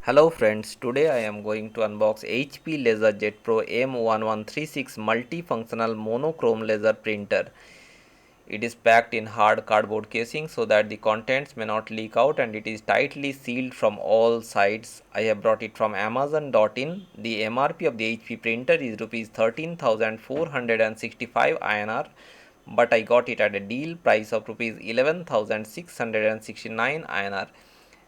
Hello friends, today I am going to unbox HP LaserJet Pro M1136 Multifunctional Monochrome Laser Printer. It is packed in hard cardboard casing so that the contents may not leak out, and it is tightly sealed from all sides. I have brought it from Amazon.in. The MRP of the HP printer is Rs 13,465 INR, but I got it at a deal price of Rs 11,669 INR.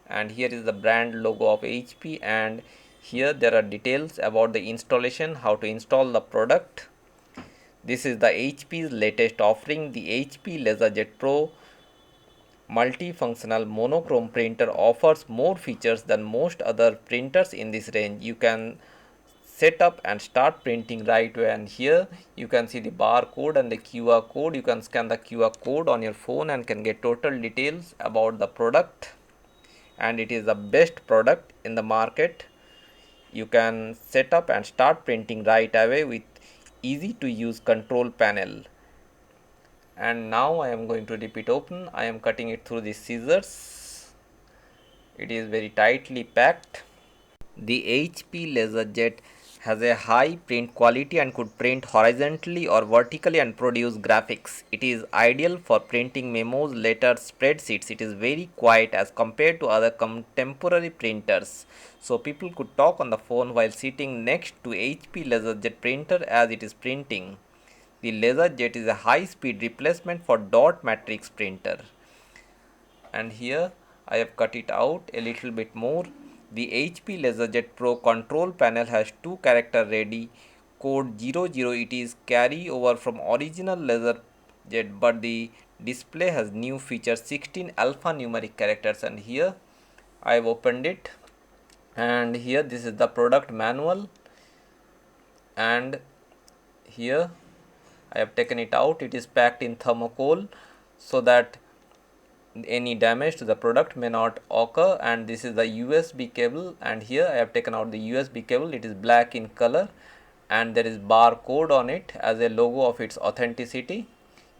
And here is the brand logo of HP, and here there are details about the installation, how to install the product. This is the HP's latest offering. The HP LaserJet Pro multifunctional monochrome printer offers more features than most other printers in this range. You can set up and start printing right away, and here you can see the barcode and the QR code. You can scan the QR code on your phone and can get total details about the product, and it is the best product in the market. You can set up and start printing right away with easy to use control panel. And now I am going to rip it open. I am cutting it through the scissors. It is very tightly packed. The HP LaserJet has a high print quality and could print horizontally or vertically and produce graphics. It is ideal for printing memos, letters, spreadsheets. It is very quiet as compared to other contemporary printers, so people could talk on the phone while sitting next to HP LaserJet printer as it is printing. The LaserJet is a high-speed replacement for dot matrix printer. And here I have cut it out a little bit more. The HP LaserJet Pro control panel has two character ready code 00. It is carry over from original LaserJet, but the display has new feature 16 alphanumeric characters. And here I have opened it, and here this is the product manual, and here I have taken it out. It is packed in thermocol so that any damage to the product may not occur. And this is the USB cable, and here I have taken out the USB cable. It is black in color, and there is barcode on it as a logo of its authenticity.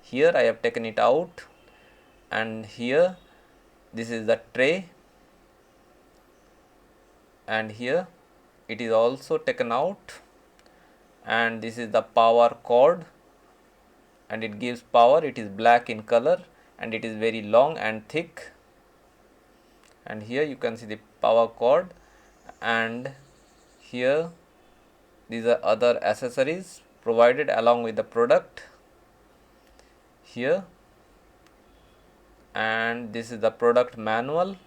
Here I have taken it out, and here this is the tray, and here it is also taken out, and this is the power cord, and it gives power. It is black in color and it is very long and thick, and here you can see the power cord, and here these are other accessories provided along with the product here. And this is the product manual,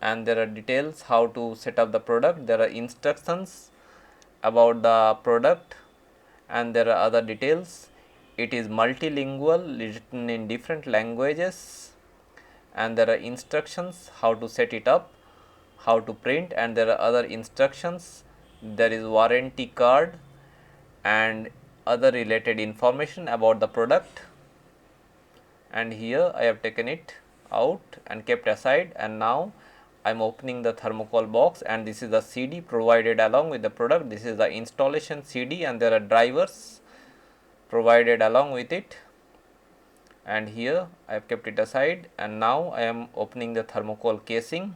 and there are details how to set up the product. There are instructions about the product, and there are other details. It is multilingual, written in different languages, and there are instructions how to set it up, how to print, and there are other instructions. There is warranty card and other related information about the product. And here I have taken it out and kept aside, and now I am opening the thermocol box, and this is the CD provided along with the product. This is the installation CD, and there are drivers provided along with it. And here I have kept it aside, and now I am opening the thermocol casing.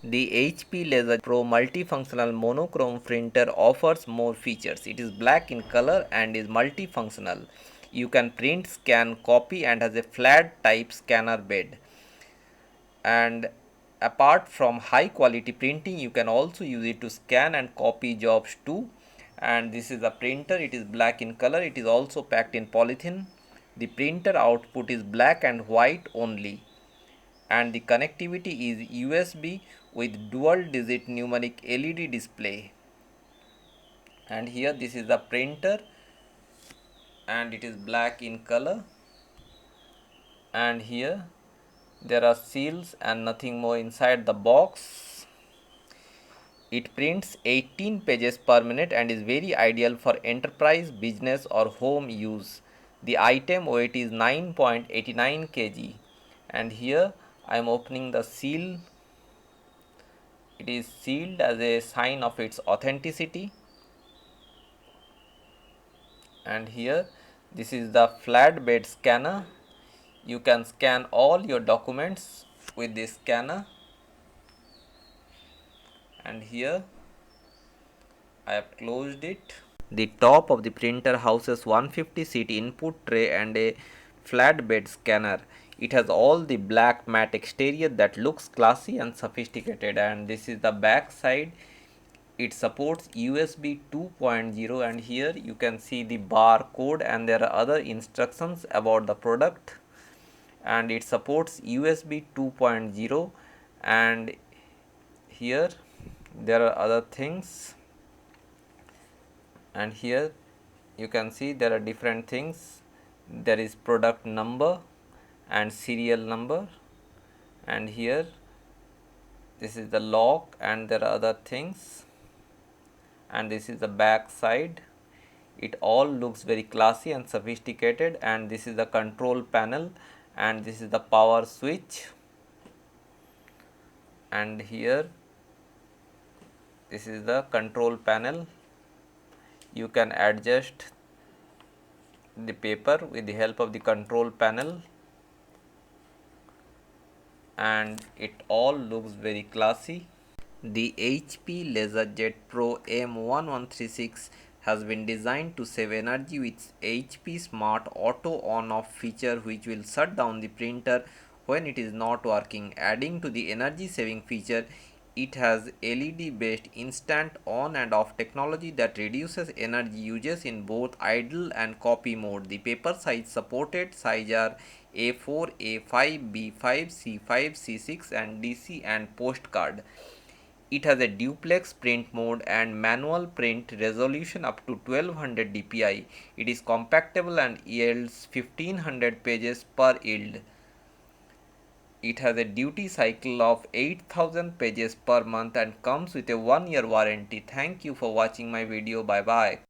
The HP LaserJet Pro multifunctional monochrome printer offers more features. It is black in color and is multifunctional. You can print, scan, copy, and has a flat type scanner bed. And apart from high quality printing, you can also use it to scan and copy jobs too. And this is the printer. It is black in color. It is also packed in polythene. The printer output is black and white only, and the connectivity is USB with dual digit numeric LED display. And here this is the printer, and it is black in color, and here there are seals and nothing more inside the box. It prints 18 pages per minute and is very ideal for enterprise, business, or home use. The item weight is 9.89 kg, and here I am opening the seal. It is sealed as a sign of its authenticity. And here this is the flatbed scanner. You can scan all your documents with this scanner. and here I have closed it. The top of the printer houses 150 seat input tray and a flatbed scanner. It has all the black matte exterior that looks classy and sophisticated, and this is the back side. It supports USB 2.0 and here you can see the barcode and there are other instructions about the product, and it supports USB 2.0 and here there are other things, and here you can see there are different things. There is product number and serial number, and here this is the lock and there are other things, and this is the back side. It all looks very classy and sophisticated, and this is the control panel and this is the power switch, and here this is the control panel. You can adjust the paper with the help of the control panel, and it all looks very classy. The HP LaserJet Pro M1136 has been designed to save energy with HP Smart Auto On-Off feature, which will shut down the printer when it is not working. Adding to the energy saving feature, it has LED based instant on and off technology that reduces energy uses in both idle and copy mode. The paper size supported size are A4, A5, B5, C5, C6 and DC and postcard. It has a duplex print mode and manual print resolution up to 1200 dpi. It is compactable and yields 1500 pages per yield. It has a duty cycle of 8000 pages per month and comes with a 1-year warranty. Thank you for watching my video. Bye bye.